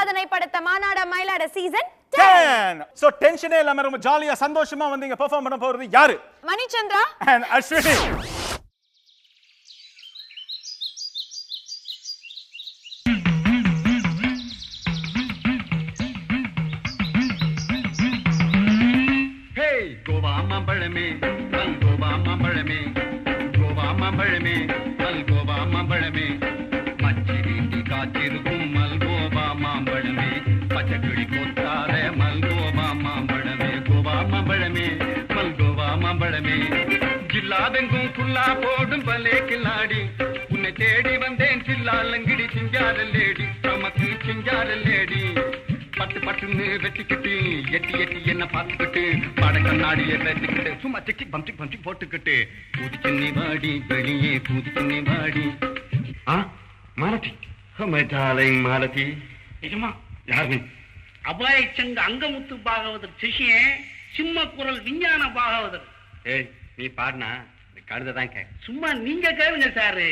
சாதனை படைத்த மாநாட Mayilada season 10. So டென்ஷனே இல்லாம ரொம்ப ஜாலியா சந்தோஷமா வந்து இங்க பெர்ஃபார்ம் பண்ண போறது யாரு? மணிச்சந்திரா and அஸ்வினி. Hey கோவா மாம்பழமே நல் கோவா மாம்பழமே கோவா மாம்பழமே நல் கோவா மாம்பழமே மச்சி வீட்டி காத்திருக்கும் மல்கோவா மாம்பழமே பச்சைக்கிளி கொத்தாத மல்கோவா மாம்பழமே கோவா மாம்பழமே மல்கோவா மாம்பழமே ஜில்லாதெங்கும் குல்லா போடும் பலே கில்லாடி உன்னை தேடி வந்தேன் சில்லாலங்கிடி சிங்காரல்லேடி நமக்கு சிங்காரல்லேடி பட்டு பட்டுன்னு வெட்டிக்கிட்டு எட்டி எட்டி என்ன பார்த்துக்கிட்டு பட கண்ணாடியை வெட்டிக்கிட்டு சும்மா சிக்கி பம்சி பம்சி போட்டுக்கிட்டு கூதிச்சென்னை வாடி வெளியே கூதிச்சென்னை வாடி மாலதி மாலதி நிஜமா யாரு அபாய சங்க அங்கமுத்து பாகவதர் சிஷியன் சிம்ம குரல் விஞ்ஞான பாகவதர். ஏய் நீ பாடினா இந்த கழுதை கே சும்மா நீங்க கேளுங்க சாரு.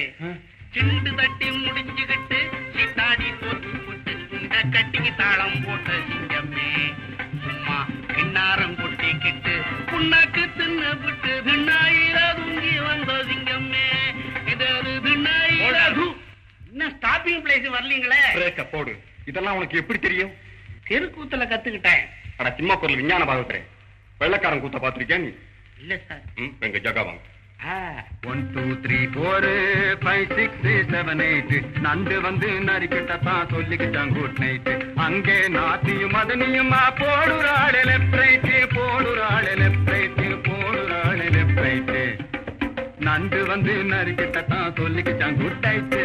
சிண்டு தட்டி முடிஞ்சுகிட்டு சித்தாடி போட்டு போட்டு இந்த கட்டிக்கு தாளம் போட்ட சிங்கமே சும்மா கிண்ணாரம் கொட்டிக்கிட்டு புண்ணாக்கு தின்னு விட்டு திண்ணாயிரா தூங்கி வந்த சிங்கமே இது திண்ணாயிரா. இன்னும் ஸ்டாப்பிங் பிளேஸ் வரலீங்களே. பிரேக்க போடு. இதெல்லாம் உனக்கு எப்படி தெரியும்? தெருக்கூத்துல கத்துக்கிட்டேன். அட சிம்ம குரல் விஞ்ஞான பாகவதரே, வெள்ளக்காரன் கூத்த பாத்திருக்கியா நீ? இல்ல சார். எங்க ஜகா வாங்க. 1 2 3 4 5 6 7 8 நண்டு வந்து நரிக்கிட்டத்தான் சொல்லிக்கிட்டான் குட் நைட். அங்கே நாத்தியும் மதனியுமா போடுறாளே லெஃப்ட் ரைட் போடுறாளே லெஃப்ட் ரைட் போடுறாளே லெஃப்ட் ரைட் நண்டு வந்து நரிக்கிட்டத்தான் சொல்லிக்கிட்டான் குட் நைட்.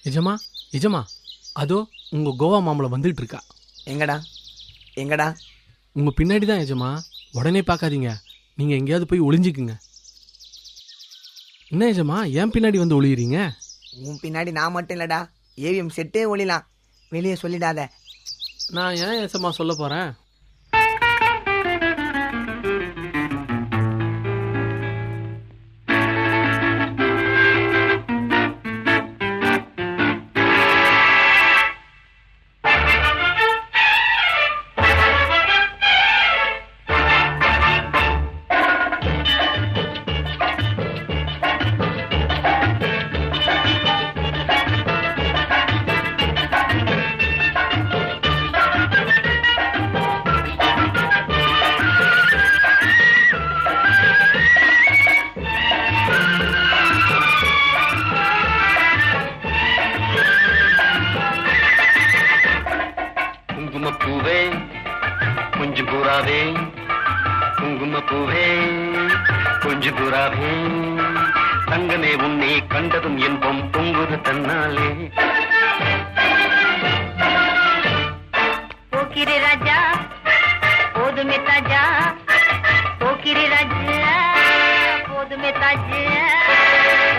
எஜமா எஜமா அதோ உங்க கோவா மாம்பழம் வந்துட்டு இருக்கா. எங்கடா எங்கடா? உங்க பின்னாடி தான் எஜமா. உடனே பார்க்காதீங்க, நீங்க எங்கேயாவது போய் ஒளிஞ்சிக்குங்க. என்ன எஜமா ஏன் பின்னாடி வந்து ஒளியுறீங்க? உன் பின்னாடி நான் மட்டும் இல்லடா, ஏவிஎம் செட்டே ஒளிலாம். வெளியே சொல்லிடாத. நான் ஏன் எஜமா சொல்ல போறேன்? குங்குமப்பூவே கொஞ்சம் புறாவே தங்கமே உன்னை கண்டதும் என்பம் பொங்குது தன்னாலே. போக்கிரி ராஜா போதுமே தாஜா போக்கிரி ராஜா போதுமே தாஜா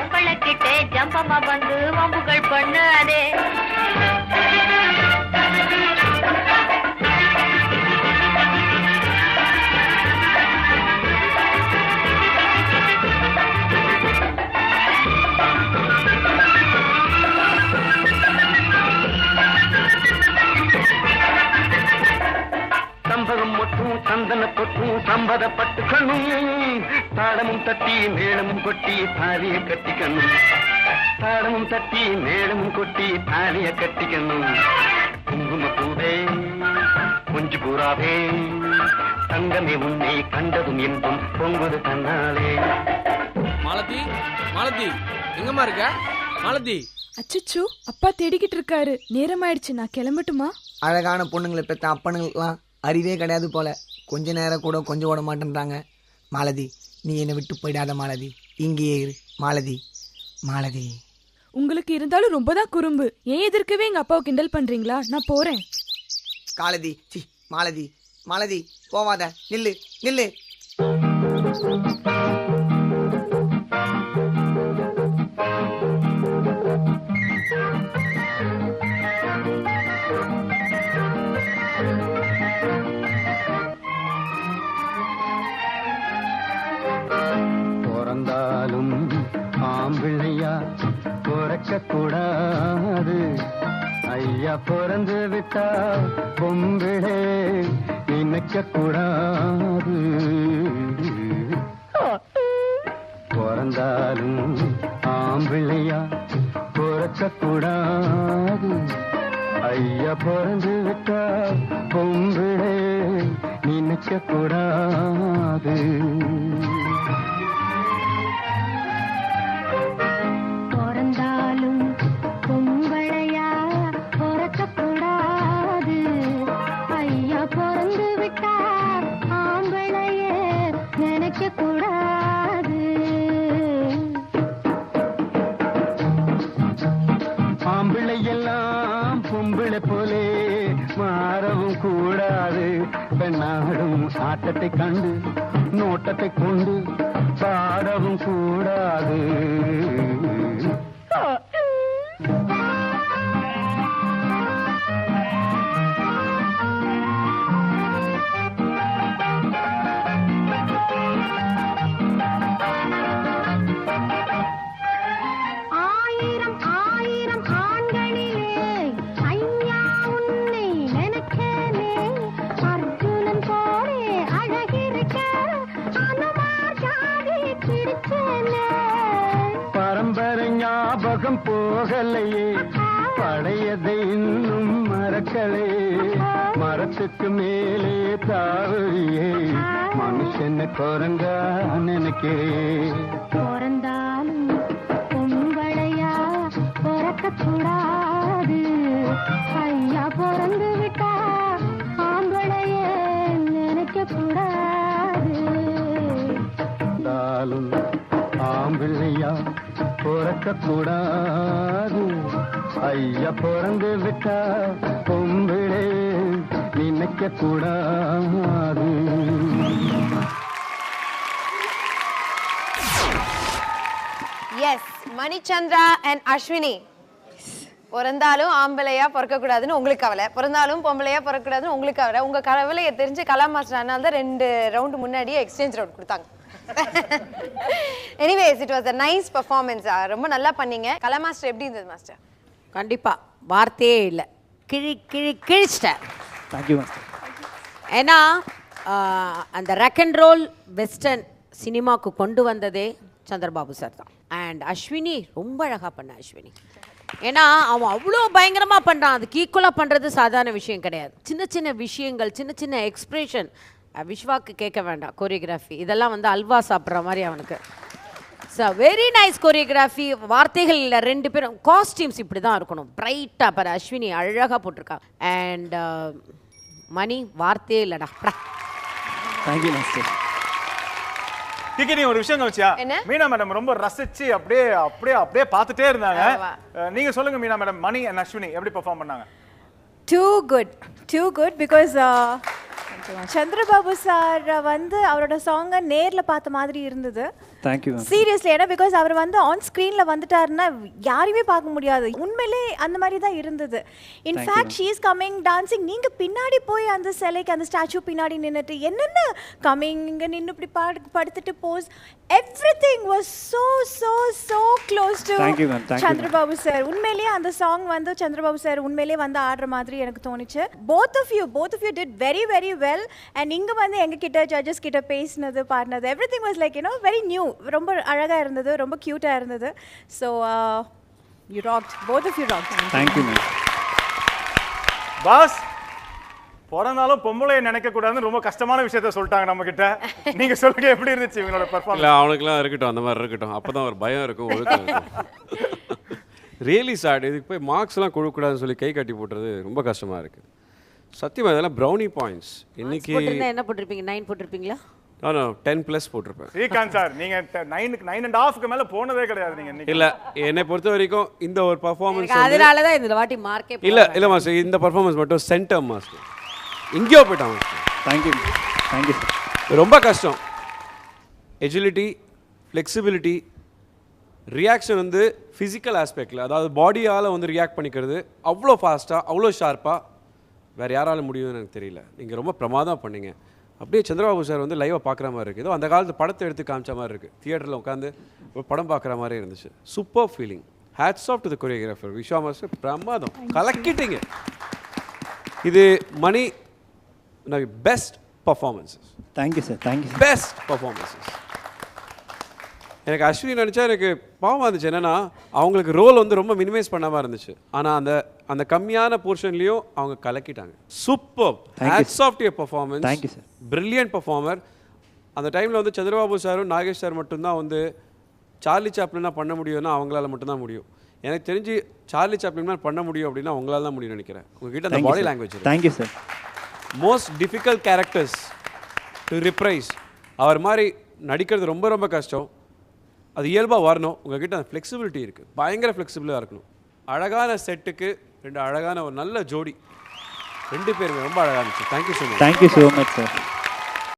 உங்களை கிட்டே ஜம்பமா வந்து வம்புகள் பண்ணாதே. சம்பகம் மொட்டும் சந்தன பொட்டும் சம்பதப்பட்டுக்கணும் தாளமும் தட்டி மேளமும் கொட்டி தாலிய கட்டிக்கணும் தாளமும் தட்டி மேளமும் கொட்டி தாலிய கட்டிக்கணும். குங்குமப்பூவே கொஞ்சு பூராவே தங்கமே உன்னை கண்டதும் என்பும் பொங்குது தன்னாலே. மாலதி மாலதி எங்கம்மா இருக்க? மாலதி. அச்சச்சோ, அப்பா தேடிக்கிட்டு இருக்காரு. நேரம் ஆயிடுச்சு, நான் கிளம்பட்டுமா? அழகான பொண்ணுங்களை பெற்ற அப்பனுங்களுக்குலாம் அறிவே கிடையாது போல. கொஞ்ச நேரம் கூட கொஞ்சம் ஓட மாட்டேன்றாங்க. மாலதி, நீ என்னை விட்டு போயிடாத மாலதி, இங்கேயே இரு மாலதி. மாலதி, உங்களுக்கு இருந்தாலும் ரொம்ப தான் குறும்பு. ஏன் எதிர்க்கவே எங்க அப்பாவை கிண்டல் பண்றீங்களா? நான் போறேன். காலதி சி மாலதி மாலதி போவாத, நில்லு நில்லு. ஆம்பிள்ளையா பிறக்க கூடாது ஐயா பிறந்து விட்டா பொம்பிளே நினைக்க கூடாது பிறந்தாலும் ஆம்பிள்ளையா பிறக்க கூடாது ஐயா பிறந்து விட்டா பொம்பிளே நினைக்க கூடாது பிறந்தாலும் பொம்பளையா பிறக்கக்கூடாது ஐயா பிறந்து விட்டா ஆம்பளையே நினைக்க கூடாது ஆம்பிள்ளை எல்லாம் பொம்பிளை போலே மாறவும் கூடாது பெண்ணாடும் ஆட்டத்தை கண்டு நோட்டத்தை கொண்டு பாடவும் கூடாது ஆயிரம் ஆயிரம் ஆண்களிலே ஐயா உன்னை நினைக்கலே அர்ஜுனன் போலே அழகிருக்க அனுமார் ஜாதி பிடிச்சேனே பரம்பரை ஞாபகம் போகலையே பழையதை இன்னும் மறக்கலையே மரத்துக்கு மேலே தாவறியே மனுஷனை குரங்கா நினைக்கிறேன் பிறந்தாலும் பொம்பளையா பிறக்கக்கூடாது ஐயா பிறந்து விட்டா ஆம்பளையே நினைக்க கூடாது இருந்தாலும் ஆம்பிள்ளையா பிறக்க கூடாது ஐயா பிறந்து விட்டா பொம்பிளே நினைக்க கூடாது எஸ் மணிச்சந்திரா அண்ட் அஸ்வினி. பிறந்தாலும் ஆம்பளையா பிறக்கக்கூடாதுன்னு உங்களுக்கு கவலை, பிறந்தாலும் பொம்பளையா பிறக்கக்கூடாதுன்னு உங்களுக்கு கவலை. உங்க கவலையை தெரிஞ்சு கலா மாஸ்டர் அதனால தான் 2 ரவுண்டு முன்னாடியே எக்ஸ்சேஞ்ச் ரவுண்ட் கொடுத்தாங்க. Anyways it was a nice performance. ரொம்ப நல்லா பண்ணீங்க. கலா மாஸ்டர் எப்படி இருந்தது மாஸ்டர்? கண்டிப்பா வார்த்தையே இல்லை, கிழிச்சிட்டேன். Thank you master. ஏன்னா அந்த ராக் அண்ட் ரோல் வெஸ்டர்ன் சினிமாவுக்கு கொண்டு வந்ததே சந்திரபாபு சார் தான். அண்ட் அஸ்வினி ரொம்ப அழகாக பண்ண அஸ்வினி. ஏன்னா அவன் அவ்வளோ பயங்கரமாக பண்ணுறான். அதுக்கு ஈக்குவலாக பண்ணுறது சாதாரண விஷயம் கிடையாது. சின்ன சின்ன விஷயங்கள், சின்ன சின்ன எக்ஸ்பிரஷன். விஸ்வாக்கு கேட்க வேண்டாம், கோரியோகிராஃபி இதெல்லாம் வந்து அல்வா சாப்பிட்ற மாதிரி அவனுக்கு. So very nice choreography. வார்த்தைகள் இல்லை, 2 பேரும் காஸ்டியூம்ஸ் இப்படி தான் இருக்கணும், பிரைட்டாக. பாரு அஸ்வினி அழகாக போட்டிருக்கா. அண்ட் மணி வார்த்தையே இல்லைடா. Thank you master. டிக்கி நீ ஒரு விஷயம் கவனிச்சியா? மீனா மேடம் ரொம்ப ரசிச்சு அப்படியே அப்படியே அப்படியே பார்த்துட்டே இருந்தாங்க. நீங்க சொல்லுங்க மீனா மேடம், மணி அண்ட் அஸ்வினி எப்படி பெர்ஃபார்ம் பண்ணாங்க? Too good because Chandrababu sir வந்து அவரோட சாங்கை நேரில் பார்த்த மாதிரி இருந்தது. Thank you seriously. ஏன்னா பிகாஸ் அவர் வந்து ஆன் ஸ்க்ரீனில் வந்துட்டாருன்னா யாரையுமே பார்க்க முடியாது. உண்மையிலே அந்த மாதிரி தான் இருந்தது. In fact she is coming dancing. நீங்கள் பின்னாடி போய் அந்த சிலைக்கு அந்த ஸ்டாச்சு பின்னாடி நின்றுட்டு என்னென்ன கம்மிங் இங்கே நின்று இப்படி படுத்துட்டு pose everything was so close to Chandrababu sir. உண்மையிலேயே அந்த சாங் வந்து சந்திரபாபு சார் உண்மையிலேயே வந்து ஆடுற மாதிரி எனக்கு தோணுச்சு. both of you did very well. and இங்க வந்து எங்க கிட்ட ஜட்ஜஸ் கிட்ட பேசினது பாடினது everything was like very new. ரொம்ப அழகா இருந்தது, ரொம்ப கியூட்டா இருந்தது. so you rocked, both of you rocked. thank you ma'am. Boss, பிறந்தாலும் பொம்பளையை நினைக்க கூடாதுன்னு ரொம்ப கஷ்டமான விஷயத்த சொல்லிட்டாங்க நம்ம கிட்ட. நீங்க சொல்லுங்க எப்படி இருந்துச்சு இவங்களோட பெர்ஃபார்மன்ஸ்? இல்ல அவனுக்குலாம் இருக்கட்டும், அந்த மாதிரி இருக்கட்டும், அப்பதான் ஒரு பயம் இருக்கும், ஒழுக்கம் இருக்கும். Really sad. இதுக்கு போய் மார்க்ஸ்லாம் கொடுக்கக்கூடாதுன்னு சொல்லி கை கட்டி போட்டுறது ரொம்ப கஷ்டமா இருக்கு சத்தியமா. இதெல்லாம் ப்ரௌனி பாயிண்ட்ஸ். இன்னைக்கு என்ன போட்டிருப்பீங்க? 9 போட்டிருப்பீங்களா? 10+ போட்டிருப்பேன். ஸ்ரீகாந்த் சார், நீங்க 9.5க்கு மேல போனதே கிடையாது நீங்க இன்னைக்கு. இல்ல என்னை பொறுத்த வரைக்கும் இந்த ஒரு பெர்ஃபார்மன்ஸ் அதனால தான் இந்த வாட்டி மார்க்கே இல்ல மாஸ்டர். இந்த பெர்ஃபார்மன்ஸ் மட்டும் சென்டர் மாஸ்டர் எங்கேயோ போயிட்டான். தேங்க்யூ ரொம்ப கஷ்டம். எஜிலிட்டி, ஃப்ளெக்சிபிலிட்டி, ரியாக்ஷன் வந்து ஃபிசிக்கல் ஆஸ்பெக்டில், அதாவது பாடியால் வந்து ரியாக்ட் பண்ணிக்கிறது அவ்வளோ ஃபாஸ்ட்டாக, அவ்வளோ ஷார்ப்பாக வேறு யாரால முடியும்னு எனக்கு தெரியல. நீங்கள் ரொம்ப பிரமாதம் பண்ணீங்க. அப்படியே சந்திரபாபு சார் வந்து லைவாக பார்க்குற மாதிரி இருக்குது. ஏதோ அந்த காலத்து படத்தை எடுத்து காமிச்ச மாதிரி இருக்குது. தியேட்டரில் உட்காந்து ஒரு படம் பார்க்குற மாதிரி இருந்துச்சு. Super feeling. Hats off to the choreographer Viswa master. பிரமாதம், கலக்கிட்டீங்க. இது மணி best performances. Thank you sir, thank you. Best performances. எனக்கு அஸ்வினி நினச்சா எனக்கு பாவமாக இருந்துச்சு. என்னென்னா அவங்களுக்கு ரோல் வந்து ரொம்ப மினிமைஸ் பண்ணாமல் இருந்துச்சு. ஆனால் அந்த கம்மியான போர்ஷன்லேயும் அவங்க கலக்கிட்டாங்க. Super. Hats off to your performance. Thank you sir. Brilliant performer. அந்த டைமில் வந்து சந்திரபாபு சாரும் நாகேஷ் சார் மட்டும்தான் வந்து சார்லி சாப்ளினா பண்ண முடியும்னா அவங்களால மட்டும்தான் முடியும். எனக்கு தெரிஞ்சு சார்லி சாப்ளினா பண்ண முடியும் அப்படின்னா உங்களால தான் முடியும்னு நினைக்கிறேன். உங்ககிட்ட அந்த body language. Thank you sir. Most difficult characters to reprise. அவர் மாதிரி நடிக்கிறது ரொம்ப ரொம்ப கஷ்டம். அது இயல்பாக வரணும். உங்ககிட்ட அந்த ஃப்ளெக்சிபிலிட்டி இருக்குது. பயங்கர ஃப்ளெக்சிபிளாக இருக்கணும். அழகான செட்டுக்கு 2 அழகான ஒரு நல்ல ஜோடி. 2 பேருமே ரொம்ப அழகாக இருந்துச்சு. Thank you so much. Thank you so much sir.